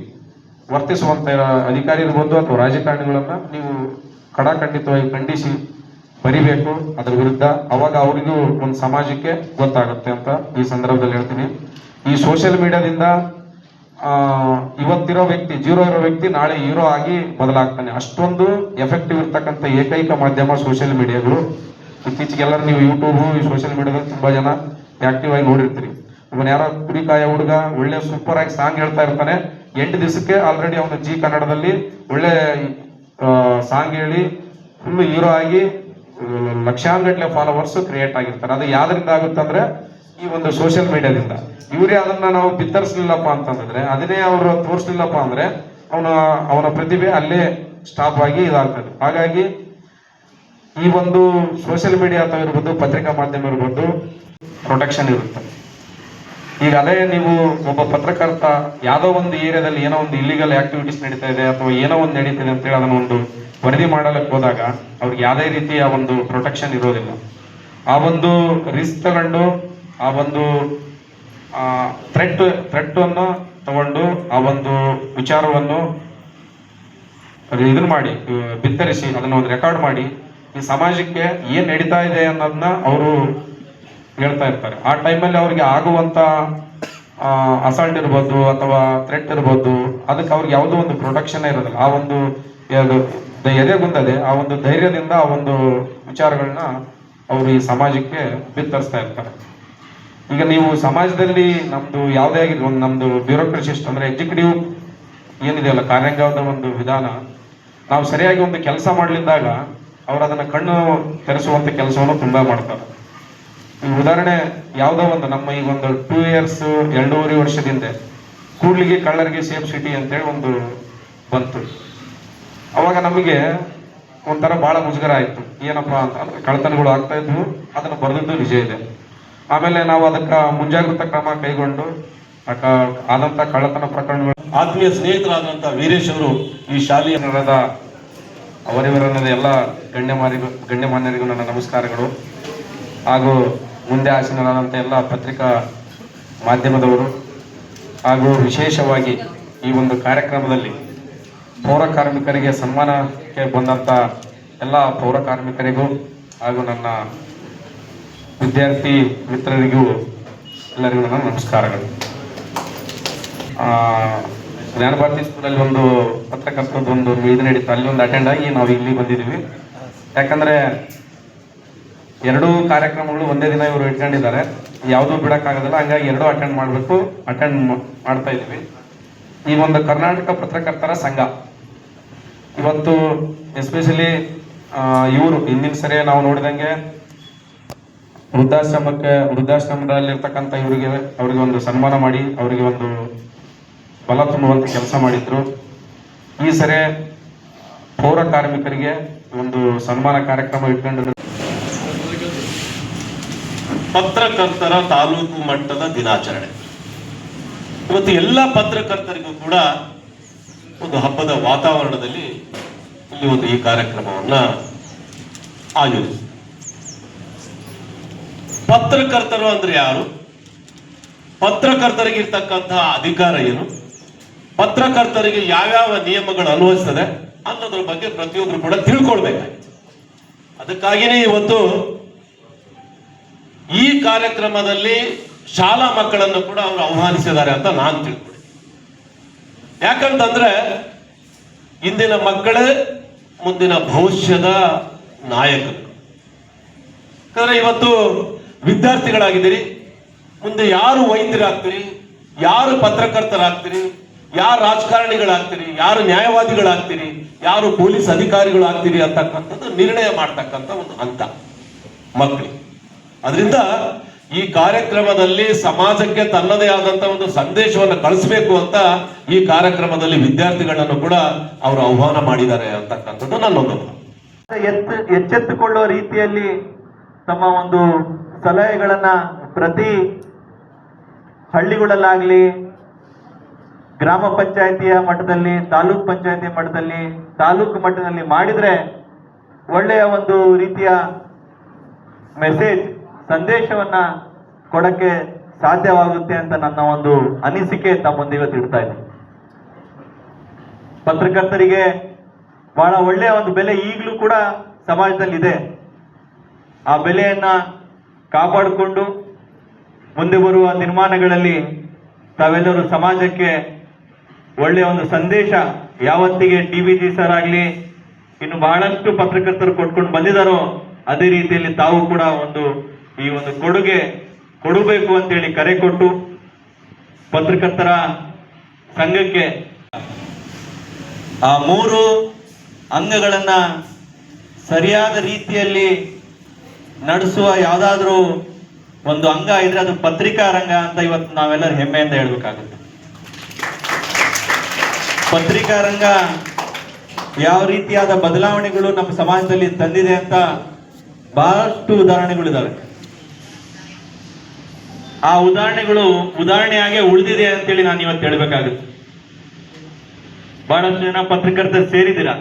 ವರ್ತಿಸುವಂತ ಅಧಿಕಾರಿ ಇರ್ಬೋದು ಅಥವಾ ರಾಜಕಾರಣಿಗಳನ್ನ ನೀವು ಖಡಾಖಂಡಿತವಾಗಿ ಖಂಡಿಸಿ ಬರಿಬೇಕು ಅದರ ವಿರುದ್ಧ. ಅವಾಗ ಅವರಿಗೂ ಒಂದು ಸಮಾಜಕ್ಕೆ ಗೊತ್ತಾಗುತ್ತೆ ಅಂತ ಈ ಸಂದರ್ಭದಲ್ಲಿ ಹೇಳ್ತೀನಿ. ಈ ಸೋಷಿಯಲ್ ಮೀಡಿಯಾದಿಂದ ಇವತ್ತಿರೋ ವ್ಯಕ್ತಿ ಜೀರೋ ಇರೋ ವ್ಯಕ್ತಿ ನಾಳೆ ಹೀರೋ ಆಗಿ ಬದಲಾಗ್ತಾನೆ. ಅಷ್ಟೊಂದು ಎಫೆಕ್ಟಿವ್ ಇರ್ತಕ್ಕಂಥ ಏಕೈಕ ಮಾಧ್ಯಮ ಸೋಷಿಯಲ್ ಮೀಡಿಯಾಗಳು. ಇತ್ತೀಚೆಗೆಲ್ಲರೂ ನೀವು ಯೂಟ್ಯೂಬ್ ಈ ಸೋಷಿಯಲ್ ಮೀಡಿಯಾದಲ್ಲಿ ತುಂಬಾ ಜನ ಆಕ್ಟಿವ್ ಆಗಿ ನೋಡಿರ್ತೀರಿ. ಇವನ್ ಯಾರೋ ಕುರಿಕಾಯ ಹುಡುಗ ಒಳ್ಳೆ ಸೂಪರ್ ಆಗಿ ಸಾಂಗ್ ಹೇಳ್ತಾ ಇರ್ತಾನೆ, 8 ದಿವಸಕ್ಕೆ ಆಲ್ರೆಡಿ ಅವನು ಜಿ ಕನ್ನಡದಲ್ಲಿ ಒಳ್ಳೆ ಸಾಂಗ್ ಹೇಳಿ ಫುಲ್ ಹೀರೋ ಆಗಿ ಲಕ್ಷಾಂಗಟ್ಲೆ ಫಾಲೋವರ್ಸ್ ಕ್ರಿಯೇಟ್ ಆಗಿರ್ತಾರೆ. ಅದು ಯಾವ್ದ್ರಿಂದ ಆಗುತ್ತೆ ಅಂದ್ರೆ ಈ ಒಂದು ಸೋಷಿಯಲ್ ಮೀಡಿಯಾದಿಂದ. ಇವರೇ ಅದನ್ನ ನಾವು ಬಿತ್ತರಿಸಲಿಲ್ಲಪ್ಪ ಅಂತಂದ್ರೆ, ಅದನ್ನೇ ಅವರು ತೋರಿಸ್ಲಿಲ್ಲಪ್ಪ ಅಂದ್ರೆ ಅವನ ಪ್ರತಿಭೆ ಅಲ್ಲೇ ಸ್ಟಾಪ್ ಆಗಿ ಇದಾಗ್ತದೆ. ಹಾಗಾಗಿ ಈ ಒಂದು ಸೋಷಿಯಲ್ ಮೀಡಿಯಾ ಅಥವಾ ಇರ್ಬೋದು, ಪತ್ರಿಕಾ ಮಾಧ್ಯಮ ಇರ್ಬೋದು, ಪ್ರೊಟೆಕ್ಷನ್ ಇರುತ್ತೆ. ಈಗ ಅದೇ ನೀವು ಒಬ್ಬ ಪತ್ರಕರ್ತ ಯಾವುದೋ ಒಂದು ಏರಿಯಾದಲ್ಲಿ ಏನೋ ಒಂದು ಇಲ್ಲಿಗಲ್ ಆಕ್ಟಿವಿಟೀಸ್ ನಡೀತಾ ಇದೆ ಅಥವಾ ಏನೋ ಒಂದು ನಡೀತಿದೆ ಅಂತೇಳಿ ಅದನ್ನ ಒಂದು ವರದಿ ಮಾಡಲಿಕ್ಕೆ ಹೋದಾಗ ಅವ್ರಿಗೆ ಯಾವುದೇ ರೀತಿಯ ಒಂದು ಪ್ರೊಟೆಕ್ಷನ್ ಇರೋದಿಲ್ಲ. ಆ ಒಂದು ರಿಸ್ಕ್ ತಗೊಂಡು ಆ ಒಂದು ಥ್ರೆಟ್ ಅನ್ನು ತಗೊಂಡು ಆ ಒಂದು ವಿಚಾರವನ್ನು ಇದನ್ನ ಮಾಡಿ ಬಿತ್ತರಿಸಿ ಅದನ್ನ ಒಂದು ರೆಕಾರ್ಡ್ ಮಾಡಿ ಈ ಸಮಾಜಕ್ಕೆ ಏನ್ ನಡೀತಾ ಇದೆ ಅನ್ನೋದನ್ನ ಅವರು ಹೇಳ್ತಾ ಇರ್ತಾರೆ. ಆ ಟೈಮಲ್ಲಿ ಅವ್ರಿಗೆ ಆಗುವಂತ ಅಸಾಲ್ಟ್ ಇರ್ಬೋದು ಅಥವಾ ಥ್ರೆಟ್ ಇರ್ಬೋದು, ಅದಕ್ಕೆ ಅವ್ರಿಗೆ ಯಾವುದೋ ಒಂದು ಪ್ರೊಟೆಕ್ಷನ್ ಇರೋದಿಲ್ಲ. ಆ ಒಂದು ಎದೆಗುಂದದೆ ಆ ಒಂದು ಧೈರ್ಯದಿಂದ ಆ ಒಂದು ವಿಚಾರಗಳನ್ನ ಅವರು ಈ ಸಮಾಜಕ್ಕೆ ಬಿತ್ತರಿಸ್ತಾ ಇರ್ತಾರೆ. ಈಗ ನೀವು ಸಮಾಜದಲ್ಲಿ ನಮ್ದು ಯಾವುದೇ ಆಗಿದ್ರು ಒಂದು ನಮ್ದು ಬ್ಯೂರೋಕ್ರಸಿ ಅಂದ್ರೆ ಎಕ್ಸಿಕ್ಯೂಟಿವ್ ಏನಿದೆಯಲ್ಲ, ಕಾರ್ಯಾಂಗದ ಒಂದು ವಿಧಾನ, ನಾವು ಸರಿಯಾಗಿ ಒಂದು ಕೆಲಸ ಮಾಡಲಿದ್ದಾಗ ಅವರು ಅದನ್ನ ಕಣ್ಣು ತೆರೆಸುವಂತ ಕೆಲಸವನ್ನು ತುಂಬಾ ಮಾಡ್ತಾರೆ. ಈ ಉದಾಹರಣೆ ಯಾವುದೋ ಒಂದು ನಮ್ಮ ಈಗ ಒಂದು 2 years 2.5 ವರ್ಷದಿಂದ ಕೂಡ್ಲಿಗೆ ಕಳ್ಳರಿಗೆ ಸೇಫ್ ಸಿಟಿ ಅಂತೇಳಿ ಒಂದು ಬಂತು. ಅವಾಗ ನಮಗೆ ಒಂಥರ ಬಹಳ ಮುಜುಗರ ಆಯ್ತು. ಏನಪ್ಪಾ ಅಂತ ಕಳ್ಳತನಗಳು ಆಗ್ತಾ ಇದ್ವು, ಅದನ್ನು ಬರೆದದ್ದು ನಿಜ ಇದೆ. ಆಮೇಲೆ ನಾವು ಅದಕ್ಕೆ ಮುಂಜಾಗ್ರತಾ ಕ್ರಮ ಕೈಗೊಂಡು ಆದಂತ ಕಳ್ಳತನ ಪ್ರಕರಣಗಳು. ಆತ್ಮೀಯ ಸ್ನೇಹಿತರಾದಂಥ ವೀರೇಶ್ ಅವರು ಈ ಶಾಲೆಯ ನಡೆದ ಅವರಿವರನ್ನದ ಎಲ್ಲ ಗಣ್ಯಮಾನ್ಯರಿಗೂ ನನ್ನ ನಮಸ್ಕಾರಗಳು. ಹಾಗೂ ಮುಂದೆ ಆಸೀನರಾದಂಥ ಎಲ್ಲ ಪತ್ರಿಕಾ ಮಾಧ್ಯಮದವರು ಹಾಗೂ ವಿಶೇಷವಾಗಿ ಈ ಒಂದು ಕಾರ್ಯಕ್ರಮದಲ್ಲಿ ಪೌರ ಕಾರ್ಮಿಕರಿಗೆ ಸನ್ಮಾನಕ್ಕೆ ಬಂದಂಥ ಎಲ್ಲ ಪೌರ ಕಾರ್ಮಿಕರಿಗೂ ಹಾಗೂ ನನ್ನ ವಿದ್ಯಾರ್ಥಿ ಮಿತ್ರರಿಗೂ ಎಲ್ಲರಿಗೂ ನನ್ನ ನಮಸ್ಕಾರಗಳು. ಜ್ಞಾನಭಾರತಿ ಸ್ಕೂಲಲ್ಲಿ ಒಂದು ಪತ್ರಕರ್ತರದ್ದು ಒಂದು ಇದು ನಡೀತು, ಅಲ್ಲಿ ಒಂದು ಅಟೆಂಡ್ ಆಗಿ ನಾವು ಇಲ್ಲಿ ಬಂದಿದ್ದೀವಿ. ಯಾಕಂದ್ರೆ 2 ಕಾರ್ಯಕ್ರಮಗಳು ಒಂದೇ ದಿನ ಇವರು ಇಟ್ಕೊಂಡಿದ್ದಾರೆ, ಯಾವುದೂ ಬಿಡೋಕ್ಕಾಗೋದಿಲ್ಲ. ಹಂಗಾಗಿ 2 ಅಟೆಂಡ್ ಮಾಡ್ತಾ ಇದ್ದೀವಿ. ಈ ಒಂದು ಕರ್ನಾಟಕ ಪತ್ರಕರ್ತರ ಸಂಘ ಇವತ್ತು ಎಸ್ಪೆಷಲಿ ಇವರು ಹಿಂದಿನ ಸರಿ ನಾವು ನೋಡಿದಂಗೆ ವೃದ್ಧಾಶ್ರಮದಲ್ಲಿರ್ತಕ್ಕಂಥ ಅವರಿಗೆ ಒಂದು ಸನ್ಮಾನ ಮಾಡಿ ಅವರಿಗೆ ಒಂದು ಬಲ ತುಂಬುವಂತ ಕೆಲಸ ಮಾಡಿದ್ರು. ಈ ಸರಿ ಪೌರ ಕಾರ್ಮಿಕರಿಗೆ ಒಂದು ಸನ್ಮಾನ ಕಾರ್ಯಕ್ರಮ ಇಟ್ಕೊಂಡಿದ್ರು. ಪತ್ರಕರ್ತರ ತಾಲೂಕು ಮಟ್ಟದ ದಿನಾಚರಣೆ ಇವತ್ತು ಎಲ್ಲ ಪತ್ರಕರ್ತರಿಗೂ ಕೂಡ ಒಂದು ಹಬ್ಬದ ವಾತಾವರಣದಲ್ಲಿ ಇಲ್ಲಿ ಒಂದು ಈ ಕಾರ್ಯಕ್ರಮವನ್ನ ಆಯೋಜಿಸಿ. ಪತ್ರಕರ್ತರು ಅಂದ್ರೆ ಯಾರು, ಪತ್ರಕರ್ತರಿಗಿರ್ತಕ್ಕಂತಹ ಅಧಿಕಾರ ಏನು, ಪತ್ರಕರ್ತರಿಗೆ ಯಾವ್ಯಾವ ನಿಯಮಗಳು ಅನ್ವಯಿಸ್ತದೆ ಅನ್ನೋದ್ರ ಬಗ್ಗೆ ಪ್ರತಿಯೊಬ್ಬರು ಕೂಡ ತಿಳ್ಕೊಳ್ಬೇಕಾಗಿತ್ತು. ಅದಕ್ಕಾಗಿಯೇ ಇವತ್ತು ಈ ಕಾರ್ಯಕ್ರಮದಲ್ಲಿ ಶಾಲಾ ಮಕ್ಕಳನ್ನು ಕೂಡ ಅವರು ಆಹ್ವಾನಿಸಿದ್ದಾರೆ ಅಂತ ನಾನು ತಿಳ್ಕೊಂಡೆ. ಯಾಕಂತಂದ್ರೆ ಇಂದಿನ ಮಕ್ಕಳೇ ಮುಂದಿನ ಭವಿಷ್ಯದ ನಾಯಕರು. ಯಾಕಂದ್ರೆ ಇವತ್ತು ವಿದ್ಯಾರ್ಥಿಗಳಾಗಿದ್ದೀರಿ, ಮುಂದೆ ಯಾರು ವೈದ್ಯರಾಗ್ತೀರಿ, ಯಾರು ಪತ್ರಕರ್ತರಾಗ್ತೀರಿ, ಯಾರು ರಾಜಕಾರಣಿಗಳಾಗ್ತೀರಿ, ಯಾರು ನ್ಯಾಯವಾದಿಗಳಾಗ್ತೀರಿ, ಯಾರು ಪೊಲೀಸ್ ಅಧಿಕಾರಿಗಳಾಗ್ತೀರಿ ಅಂತಕ್ಕಂಥದ್ದು ನಿರ್ಣಯ ಮಾಡ್ತಕ್ಕಂಥ ಒಂದು ಹಂತ ಮಕ್ಕಳಿಗೆ. ಅದರಿಂದ ಈ ಕಾರ್ಯಕ್ರಮದಲ್ಲಿ ಸಮಾಜಕ್ಕೆ ತನ್ನದೇ ಆದಂತ ಒಂದು ಸಂದೇಶವನ್ನು ಕಳಿಸ್ಬೇಕು ಅಂತ ಈ ಕಾರ್ಯಕ್ರಮದಲ್ಲಿ ವಿದ್ಯಾರ್ಥಿಗಳನ್ನು ಕೂಡ ಅವರು ಆಹ್ವಾನ ಮಾಡಿದ್ದಾರೆ ಅಂತಕ್ಕಂಥದ್ದು ನನ್ನೊಂದು ಎಚ್ಚೆತ್ತುಕೊಳ್ಳುವ ರೀತಿಯಲ್ಲಿ ತಮ್ಮ ಒಂದು ಸಲಹೆಗಳನ್ನ ಪ್ರತಿ ಹಳ್ಳಿಗಳಲ್ಲಾಗ್ಲಿ, ಗ್ರಾಮ ಪಂಚಾಯಿತಿಯ ಮಟ್ಟದಲ್ಲಿ, ತಾಲೂಕ್ ಪಂಚಾಯಿತಿ ಮಟ್ಟದಲ್ಲಿ, ತಾಲೂಕು ಮಟ್ಟದಲ್ಲಿ ಮಾಡಿದ್ರೆ ಒಳ್ಳೆಯ ಒಂದು ರೀತಿಯ ಮೆಸೇಜ್ ಸಂದೇಶವನ್ನ ಕೊಡಕ್ಕೆ ಸಾಧ್ಯವಾಗುತ್ತೆ ಅಂತ ನನ್ನ ಒಂದು ಅನಿಸಿಕೆ ತಮ್ಮೊಂದಿಗೆ ಇಡ್ತಾ ಇದ್ದೀನಿ. ಪತ್ರಕರ್ತರಿಗೆ ಬಹಳ ಒಳ್ಳೆಯ ಒಂದು ಬೆಲೆ ಈಗಲೂ ಕೂಡ ಸಮಾಜದಲ್ಲಿ ಇದೆ. ಆ ಬೆಲೆಯನ್ನ ಕಾಪಾಡಿಕೊಂಡು ಮುಂದೆ ಬರುವ ನಿರ್ಮಾಣಗಳಲ್ಲಿ ತಾವೆಲ್ಲರೂ ಸಮಾಜಕ್ಕೆ ಒಳ್ಳೆಯ ಒಂದು ಸಂದೇಶ ಯಾವತ್ತಿಗೆ TVG ಸರ್ ಆಗಲಿ ಇನ್ನು ಬಹಳಷ್ಟು ಪತ್ರಕರ್ತರು ಕೊಟ್ಕೊಂಡು ಬಂದಿದ್ದಾರೋ ಅದೇ ರೀತಿಯಲ್ಲಿ ತಾವು ಕೂಡ ಈ ಒಂದು ಕೊಡುಗೆ ಕೊಡಬೇಕು ಅಂತೇಳಿ ಕರೆ ಕೊಟ್ಟು ಪತ್ರಕರ್ತರ ಸಂಘಕ್ಕೆ ಆ 3 ಅಂಗಗಳನ್ನ ಸರಿಯಾದ ರೀತಿಯಲ್ಲಿ ನಡೆಸುವ ಯಾವುದಾದ್ರೂ ಒಂದು ಅಂಗ ಇದ್ರೆ ಅದು ಪತ್ರಿಕಾ ರಂಗ ಅಂತ ಇವತ್ತು ನಾವೆಲ್ಲರೂ ಹೆಮ್ಮೆಯಿಂದ ಹೇಳ್ಬೇಕಾಗುತ್ತೆ. ಪತ್ರಿಕಾ ರಂಗ ಯಾವ ರೀತಿಯಾದ ಬದಲಾವಣೆಗಳು ನಮ್ಮ ಸಮಾಜದಲ್ಲಿ ತಂದಿದೆ ಅಂತ ಬಹಳಷ್ಟು ಉದಾಹರಣೆಗಳಿದಾವೆ. ಆ ಉದಾಹರಣೆಯಾಗೆ ಉಳಿದಿದೆ ಅಂತೇಳಿ ನಾನು ಇವತ್ತು ಹೇಳ್ಬೇಕಾಗುತ್ತೆ. ಬಹಳಷ್ಟು ಜನ ಪತ್ರಕರ್ತರು ಸೇರಿದ್ದೀರಾ,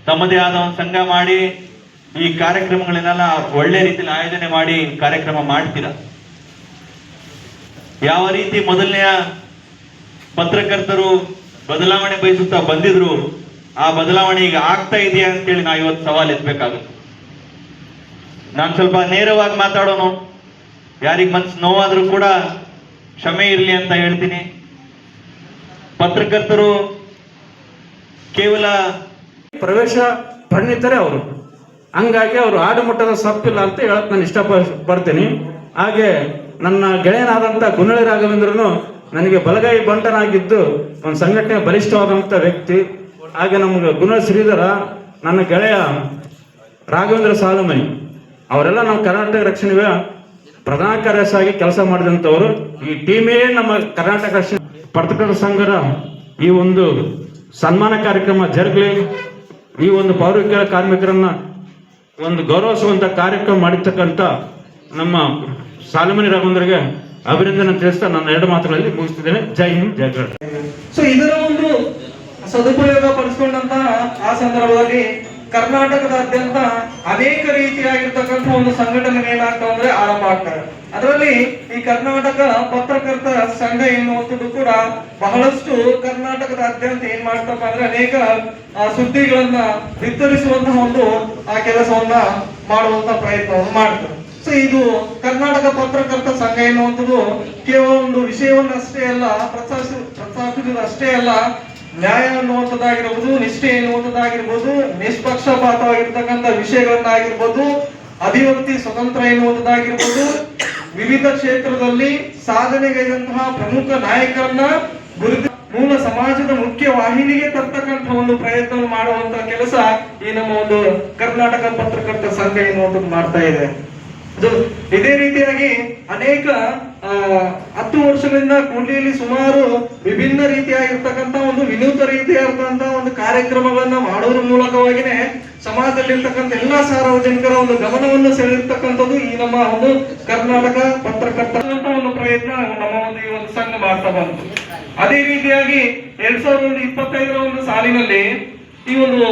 ತಮ್ಮದೇ ಆದ ಒಂದು ಸಂಘ ಮಾಡಿ ಈ ಕಾರ್ಯಕ್ರಮಗಳನ್ನೆಲ್ಲ ಒಳ್ಳೆ ರೀತಿಯಲ್ಲಿ ಆಯೋಜನೆ ಮಾಡಿ ಕಾರ್ಯಕ್ರಮ ಮಾಡ್ತೀರಾ. ಯಾವ ರೀತಿ ಮೊದಲನೆಯ ಪತ್ರಕರ್ತರು ಬದಲಾವಣೆ ಬಯಸುತ್ತಾ ಬಂದಿದ್ರು, ಆ ಬದಲಾವಣೆ ಈಗ ಆಗ್ತಾ ಇದೆಯಾ ಅಂತೇಳಿ ನಾವು ಇವತ್ತು ಸವಾಲು ಎತ್ತಬೇಕಾಗುತ್ತೆ. ನಾನು ಸ್ವಲ್ಪ ನೇರವಾಗಿ ಮಾತಾಡೋನು, ಯಾರಿಗೆ ಮನ್ಸು ನೋವಾದ್ರೂ ಕೂಡ ಕ್ಷಮೆ ಇರಲಿ ಅಂತ ಹೇಳ್ತೀನಿ. ಪತ್ರಕರ್ತರು ಕೇವಲ ಪ್ರವೇಶ ಪಡೆದಿದ್ದಾರೆ ಅವರು, ಹಂಗಾಗಿ ಅವರು ಆಡುಮುಟ್ಟದ ಸಪ್ಪಿಲ್ಲ ಅಂತ ಹೇಳಕ್ ನಾನು ಇಷ್ಟಪಡ್ತೀನಿ. ಹಾಗೆ ನನ್ನ ಗೆಳೆಯನಾದಂಥ ಗುನ್ನಳ್ಳಿ ರಾಘವೇಂದ್ರನು ನನಗೆ ಬಲಗೈ ಬಂಟನಾಗಿದ್ದು ಒಂದು ಸಂಘಟನೆ ಬಲಿಷ್ಠವಾದಂಥ ವ್ಯಕ್ತಿ. ಹಾಗೆ ನಮ್ಗೆ ಗುನ್ನಳ್ಳಿ ಶ್ರೀಧರ, ನನ್ನ ಗೆಳೆಯ ರಾಘವೇಂದ್ರ ಸಾಲುಮನಿ, ಅವರೆಲ್ಲ ನಮ್ಮ ಕರ್ನಾಟಕ ರಕ್ಷಣೆಯ ಪ್ರಧಾನ ಕಾರ್ಯದರ್ಶಿಯಾಗಿ ಕೆಲಸ ಮಾಡಿದಂಥವರು. ಈ ಟೀಮೇ ನಮ್ಮ ಕರ್ನಾಟಕ ರಕ್ಷಣೆ ಪತ್ರಕರ್ತರ ಸಂಘದ ಈ ಒಂದು ಸನ್ಮಾನ ಕಾರ್ಯಕ್ರಮ ಜರುಗಲಿ, ಈ ಒಂದು ಪೌರ ಕಾರ್ಮಿಕರನ್ನ ಒಂದು ಗೌರವಿಸುವಂತ ಕಾರ್ಯಕ್ರಮ ಮಾಡಿರ್ತಕ್ಕಂಥ ನಮ್ಮ ಸಾಲುಮನಿ ರಾಘವೇಂದ್ರಗೆ ಅಭಿನಂದನೆ ತಿಳಿಸ್ತಾ ನನ್ನ 2 ಮಾತುಗಳಲ್ಲಿ ಮುಗಿಸ್ತಿದ್ದೇನೆ. ಜೈ ಹಿಂದ್, ಜೈ ಕರ್ನಾಟಕ. ಸೊ ಇದರ ಒಂದು ಸದುಪಯೋಗ ಪಡಿಸ್ಕೊಂಡಂತಹ ಆ ಸಂದರ್ಭದಲ್ಲಿ ಕರ್ನಾಟಕದಾದ್ಯಂತ ಅನೇಕ ರೀತಿಯಾಗಿರ್ತಕ್ಕಂಥ ಒಂದು ಸಂಘಟನೆ ಏನಾಗ್ತವೆ ಅಂದ್ರೆ ಆರಂಭ ಆಗ್ತವೆ. ಅದರಲ್ಲಿ ಈ ಕರ್ನಾಟಕ ಪತ್ರಕರ್ತರ ಸಂಘ ಎನ್ನುವಂಥದ್ದು ಕೂಡ ಬಹಳಷ್ಟು ಕರ್ನಾಟಕದಾದ್ಯಂತ ಏನ್ ಮಾಡ್ತಪ್ಪ ಅಂದ್ರೆ ಅನೇಕ ಸುದ್ದಿಗಳನ್ನ ಬಿತ್ತರಿಸುವಂತಹ ಒಂದು ಆ ಕೆಲಸವನ್ನ ಮಾಡುವಂತ ಪ್ರಯತ್ನವನ್ನು ಮಾಡ್ತಾರೆ. ಸೊ ಇದು ಕರ್ನಾಟಕ ಪತ್ರಕರ್ತ ಸಂಘ ಎನ್ನುವಂಥದ್ದು ಕೇವಲ ಒಂದು ವಿಷಯವನ್ನಷ್ಟೇ ಅಲ್ಲ ಪ್ರಸ್ತಾಪಿಸುವುದಷ್ಟೇ ಅಲ್ಲ, ನ್ಯಾಯ ಅನ್ನುವಂಥದ್ದಾಗಿರ್ಬೋದು, ನಿಷ್ಠೆ ಎನ್ನುವಂಥದ್ದಾಗಿರ್ಬೋದು, ನಿಷ್ಪಕ್ಷಪಾತವಾಗಿರ್ತಕ್ಕಂಥ ವಿಷಯಗಳನ್ನಾಗಿರ್ಬೋದು, ಅಭಿವ್ಯಕ್ತಿ ಸ್ವತಂತ್ರ ಎನ್ನುವಂಥದ್ದಾಗಿರ್ಬೋದು, ವಿವಿಧ ಕ್ಷೇತ್ರದಲ್ಲಿ ಸಾಧನೆಗೈದಂತಹ ಪ್ರಮುಖ ನಾಯಕರನ್ನ ಗುರುತಿ ಮೂಲ ಸಮಾಜದ ಮುಖ್ಯ ವಾಹಿನಿಗೆ ತರ್ತಕ್ಕಂಥ ಒಂದು ಪ್ರಯತ್ನ ಮಾಡುವಂತ ಕೆಲಸ ಈ ನಮ್ಮ ಒಂದು ಕರ್ನಾಟಕ ಪತ್ರಕರ್ತರ ಸಂಘ ಎನ್ನುವಂಥದ್ದು ಮಾಡ್ತಾ ಇದೆ. ಇದೇ ರೀತಿಯಾಗಿ ಅನೇಕ 10 ವರ್ಷಗಳಿಂದ ಕೂಡ್ಲಿಯಲ್ಲಿ ಸುಮಾರು ವಿಭಿನ್ನ ರೀತಿಯಾಗಿರ್ತಕ್ಕಂಥ ಒಂದು ವಿನೂತ ರೀತಿಯಾದಂತಹ ಒಂದು ಕಾರ್ಯಕ್ರಮಗಳನ್ನ ಮಾಡೋದ್ರ ಮೂಲಕವಾಗಿನೇ ಸಮಾಜದಲ್ಲಿರ್ತಕ್ಕಂಥ ಎಲ್ಲಾ ಸಾರ್ವಜನಿಕರ ಒಂದು ಗಮನವನ್ನು ಸೆಳೆದಿರ್ತಕ್ಕಂಥದ್ದು ಈ ನಮ್ಮ ಒಂದು ಕರ್ನಾಟಕ ಪತ್ರಕರ್ತರ ಒಂದು ಪ್ರಯತ್ನ ನಮ್ಮ ಒಂದು ಈ ಒಂದು ಸಂಘ ಮಾಡ್ತಾ ಬಂತು. ಅದೇ ರೀತಿಯಾಗಿ 2025ರ ಒಂದು ಸಾಲಿನಲ್ಲಿ ಈ ಒಂದು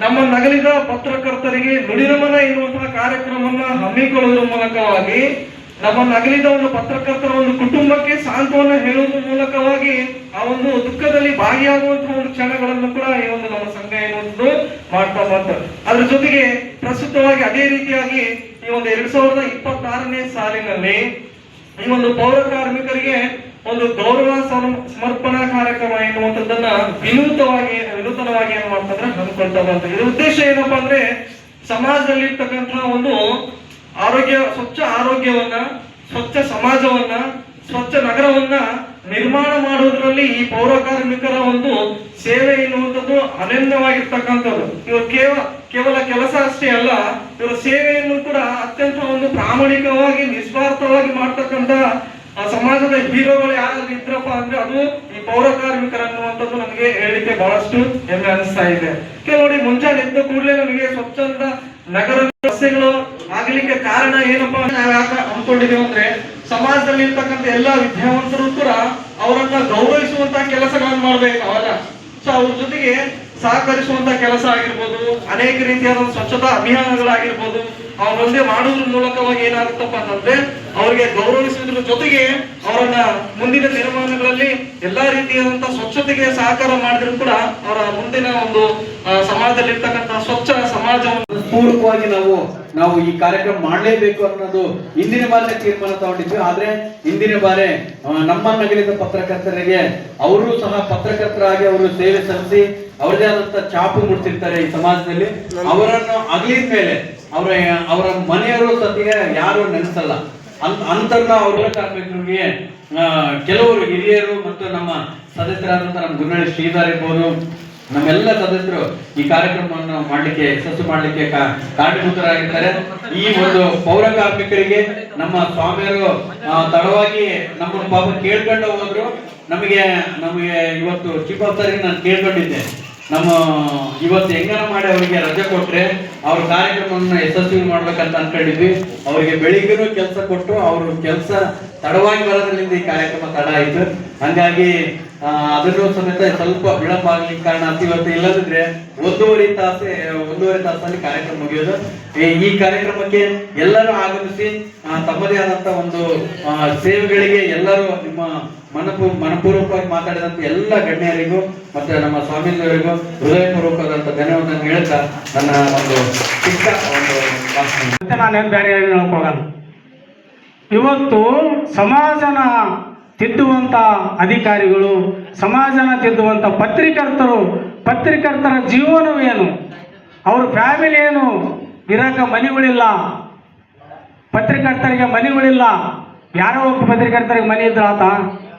ನಮ್ಮ ನಗಲಿದ ಪತ್ರಕರ್ತರಿಗೆ ನುಡಿನಮನ ಎನ್ನುವಂತಹ ಕಾರ್ಯಕ್ರಮವನ್ನ ಹಮ್ಮಿಕೊಳ್ಳುವುದರ ಮೂಲಕವಾಗಿ ನಮ್ಮ ನಗಲಿದ ಒಂದು ಪತ್ರಕರ್ತರ ಒಂದು ಕುಟುಂಬಕ್ಕೆ ಸಾಂತ್ವನ ಹೇಳುವುದರ ಮೂಲಕವಾಗಿ ಆ ಒಂದು ದುಃಖದಲ್ಲಿ ಭಾಗಿಯಾಗುವಂತಹ ಒಂದು ಕ್ಷಣಗಳನ್ನು ಕೂಡ ಈ ಒಂದು ನಮ್ಮ ಸಂಘ ಎನ್ನುವುದು ಮಾಡ್ತಾ ಬಂತು. ಅದ್ರ ಜೊತೆಗೆ ಪ್ರಸ್ತುತವಾಗಿ ಅದೇ ರೀತಿಯಾಗಿ ಈ ಒಂದು 2026ನೇ ಸಾಲಿನಲ್ಲಿ ಈ ಒಂದು ಪೌರ ಕಾರ್ಮಿಕರಿಗೆ ಒಂದು ಗೌರವ ಸಮರ್ಪಣಾ ಕಾರ್ಯಕ್ರಮ ಎನ್ನುವಂಥದ್ದನ್ನ ವಿನೂತನವಾಗಿ ಏನ್ ಮಾಡ್ತಂದ್ರೆ ಹಮ್ಮಿಕೊಳ್ತಾ ಬಂತು. ಇದರ ಉದ್ದೇಶ ಏನಪ್ಪಾ ಅಂದ್ರೆ ಸಮಾಜದಲ್ಲಿ ಇರ್ತಕ್ಕಂತಹ ಒಂದು ಸ್ವಚ್ಛ ಆರೋಗ್ಯವನ್ನ, ಸ್ವಚ್ಛ ಸಮಾಜವನ್ನ, ಸ್ವಚ್ಛ ನಗರವನ್ನ ನಿರ್ಮಾಣ ಮಾಡುವುದರಲ್ಲಿ ಈ ಪೌರ ಕಾರ್ಮಿಕರ ಒಂದು ಸೇವೆ ಎನ್ನುವಂಥದ್ದು ಅನನ್ಯವಾಗಿರ್ತಕ್ಕಂಥದ್ದು. ಇವರು ಕೇವಲ ಕೆಲಸ ಅಷ್ಟೇ ಅಲ್ಲ, ಇವರ ಸೇವೆಯನ್ನು ಕೂಡ ಅತ್ಯಂತ ಒಂದು ಪ್ರಾಮಾಣಿಕವಾಗಿ ನಿಸ್ವಾರ್ಥವಾಗಿ ಮಾಡ್ತಕ್ಕಂಥ ಸಮಾಜದ ಹೀರೋಗಳು ಯಾರಾದ್ರೂ ಇದ್ರಪ್ಪ ಅಂದ್ರೆ ಅದು ಈ ಪೌರ ಕಾರ್ಮಿಕರು ಅನ್ನುವಂಥದ್ದು ನನಗೆ ಹೇಳಿಕೆ ಬಹಳಷ್ಟು ಹೆಮ್ಮೆ ಅನಿಸ್ತಾ ಇದೆ. ನೋಡಿ, ಮುಂಜಾನೆ ಎದ್ದ ಕೂಡಲೇ ನಮಗೆ ಸ್ವಚ್ಛಂದ ನಗರ ರಸ್ತೆಗಳು ಆಗ್ಲಿಕ್ಕೆ ಕಾರಣ ಏನಪ್ಪಾ ನಾವು ಯಾಕೆ ಅಂದ್ಕೊಂಡಿದೀವಿ ಅಂದ್ರೆ ಸಮಾಜದಲ್ಲಿ ಇರ್ತಕ್ಕಂಥ ಎಲ್ಲಾ ವಿದ್ಯಾವಂತರು ಕೂಡ ಅವರನ್ನ ಗೌರವಿಸುವಂತಹ ಕೆಲಸಗಳನ್ನು ಮಾಡ್ಬೇಕು ಅವಲ್ಲ. ಸೊ ಅವ್ರ ಜೊತೆಗೆ ಸಹಕರಿಸುವಂತ ಕೆಲಸ ಆಗಿರ್ಬೋದು, ಅನೇಕ ರೀತಿಯಾದ ಸ್ವಚ್ಛತಾ ಅಭಿಯಾನಗಳಾಗಿರ್ಬೋದು, ಅವರೊಂದೇ ಮಾಡುವುದ್ರ ಮೂಲಕವಾಗಿ ಏನಾಗುತ್ತಪ್ಪ ಅಂತಂದ್ರೆ ಅವರಿಗೆ ಗೌರವಿಸುವುದ್ರ ಜೊತೆಗೆ ಅವರನ್ನ ಮುಂದಿನ ದಿನಮಾನಗಳಲ್ಲಿ ಎಲ್ಲಾ ರೀತಿಯಾದಂತಹ ಸ್ವಚ್ಛತೆಗೆ ಸಹಕಾರ ಮಾಡಿದ್ರು ಕೂಡ ಅವರ ಮುಂದಿನ ಒಂದು ಸಮಾಜದಲ್ಲಿರ್ತಕ್ಕಂಥ ಸ್ವಚ್ಛ ಸಮಾಜವನ್ನು ಪೂರ್ವಕವಾಗಿ ನಾವು ಈ ಕಾರ್ಯಕ್ರಮ ಮಾಡಲೇಬೇಕು ಅನ್ನೋದು ಹಿಂದಿನ ಬಾರಿ ತೀರ್ಮಾನ ತಗೊಂಡಿದ್ವಿ. ಆದ್ರೆ ಹಿಂದಿನ ಬಾರಿ ನಮ್ಮ ನಗಲಿದ ಪತ್ರಕರ್ತರಿಗೆ ಅವರು ಸಹ ಪತ್ರಕರ್ತರಾಗಿ ಅವರು ಸೇವೆ ಸಲ್ಲಿಸಿ ಅವರದೇ ಆದಂತ ಛಾಪು ಮೂಡಿಸಿರ್ತಾರೆ ಈ ಸಮಾಜದಲ್ಲಿ. ಅವರನ್ನು ಅಗಲಿದ ಮೇಲೆ ಅವರ ಮನೆಯವರು ಸತಿಗೆ ಯಾರು ನೆನೆಸಲ್ಲ ಅಂತನ್ನ ಅವರ ಕಾರ್ಮಿಕರಿಗೆ ಕೆಲವರು ಹಿರಿಯರು ಮತ್ತು ನಮ್ಮ ಸದಸ್ಯರಾದಂತ ನಮ್ಮ ಗುನ್ನಳ್ಳಿ ಶ್ರೀಧರ್ ಇರ್ಬೋದು, ನಮ್ಮೆಲ್ಲ ಸದಸ್ಯರು ಈ ಕಾರ್ಯಕ್ರಮವನ್ನು ಮಾಡಲಿಕ್ಕೆ ಯಶಸ್ಸು ಮಾಡಲಿಕ್ಕೆ ಕಾರಣೀಭೂತರಾಗಿರ್ತಾರೆ. ಈ ಒಂದು ಪೌರ ಕಾರ್ಮಿಕರಿಗೆ ನಮ್ಮ ಸ್ವಾಮಿಯರು ತಡವಾಗಿ ನಮ್ಮನ್ನು ಪಾಪ ಕೇಳ್ಕೊಂಡು ಹೋದ್ರು. ನಮಗೆ ಇವತ್ತು ಚೀಫ್ ಆಫೀಸರ್ಗೆ ನಾನು ಕೇಳ್ಕೊಂಡಿದ್ದೆ, ನಮ್ಮ ಇವತ್ತು ಹೆಂಗನ ಮಾಡಿ ಅವರಿಗೆ ರಜೆ ಕೊಟ್ರೆ ಅವ್ರ ಕಾರ್ಯಕ್ರಮವನ್ನು ಯಶಸ್ವಿ ಮಾಡ್ಬೇಕಂತ ಅನ್ಕೊಂಡಿದ್ವಿ. ಅವರಿಗೆ ಬೆಳಿಗ್ಗೆನೂ ಕೆಲಸ ಕೊಟ್ಟು ಅವರು ಕೆಲಸ ತಡವಾಗಿ ಬರೋದ್ರಿಂದ ಈ ಕಾರ್ಯಕ್ರಮ ತಡ ಆಯ್ತು. ಹಂಗಾಗಿ ಅದನ್ನು ಸಮೇತ ಸ್ವಲ್ಪ ವಿಳಂಬ ಆಗ್ಲಿಕ್ಕೆ ಕಾರಣ ಅಂತ ಇವತ್ತು. ಇಲ್ಲದಿದ್ರೆ ಒಂದೂವರೆ ತಾಸಲ್ಲಿ ಕಾರ್ಯಕ್ರಮ ಮುಗಿಯೋದು. ಈ ಕಾರ್ಯಕ್ರಮಕ್ಕೆ ಎಲ್ಲರೂ ಆಗಮಿಸಿ ತಮ್ಮದೇ ಆದಂತ ಒಂದು ಸೇವೆಗಳಿಗೆ ಎಲ್ಲರೂ ನಿಮ್ಮ ಮನಪೂರ್ವಕವಾಗಿ ಮಾತಾಡಿದಂತ ಎಲ್ಲ ಗಣ್ಯರಿಗೂ ಮತ್ತೆ ನಮ್ಮ ಸ್ವಾಮೀಜಿಯವರಿಗೂ ಹೃದಯಪೂರ್ವಕವಾದಂತ ಧನ್ಯವಾದ ಹೇಳ್ತಾ ನನ್ನ ಒಂದು ಚಿಕ್ಕ ಒಂದು ಮತ್ತೆ ನಾನೇನು ಬೇರೆ ಹೇಳಕ್ ಹೋಗಲ್ಲ. ಇವತ್ತು ಸಮಾಜನ ತಿದ್ದುವಂತ ಅಧಿಕಾರಿಗಳು, ಸಮಾಜನ ತಿದ್ದುವಂತ ಪತ್ರಿಕರ್ತರ ಜೀವನವೇನು, ಅವ್ರ ಫ್ಯಾಮಿಲಿ ಏನು, ಇರಾಕ ಮನೆಗಳಿಲ್ಲ, ಪತ್ರಿಕರ್ತರಿಗೆ ಮನೆಗಳಿಲ್ಲ. ಯಾರೋ ಒಬ್ಬ ಪತ್ರಿಕರ್ತರಿಗೆ ಮನೆ ಇದ್ರ ಆತ,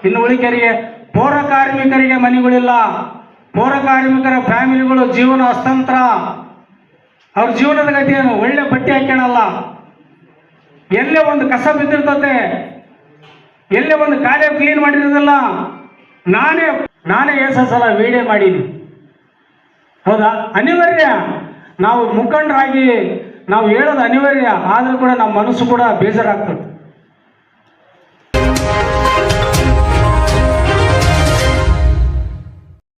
ಇನ್ನು ಉಳಿಕೆರಿಗೆ ಪೌರ ಕಾರ್ಮಿಕರಿಗೆ ಮನೆಗಳಿಲ್ಲ. ಪೌರ ಕಾರ್ಮಿಕರ ಫ್ಯಾಮಿಲಿಗಳು ಜೀವನ ಅಸ್ತಂತ್ರ. ಅವ್ರ ಜೀವನದ ಗತಿ ಏನು, ಒಳ್ಳೆ ಬಟ್ಟೆ ಹಾಕ್ಯಣಲ್ಲ, ಎಲ್ಲೇ ಒಂದು ಕಸ ಬಿದ್ದಿರ್ತತೆ, ಎಲ್ಲೇ ಒಂದು ಕಾರ್ಯ ಕ್ಲೀನ್ ಮಾಡಿರೋದಿಲ್ಲ. ನಾನೇ ಸಲ ವಿಡಿಯೋ ಮಾಡೀನಿ. ಹೌದಾ? ಅನಿವಾರ್ಯ, ನಾವು ಮುಖಂಡರಾಗಿ ನಾವು ಹೇಳೋದು ಅನಿವಾರ್ಯ. ಆದರೂ ಕೂಡ ನಮ್ಮ ಮನಸ್ಸು ಕೂಡ ಬೇಜಾರಾಗ್ತದೆ.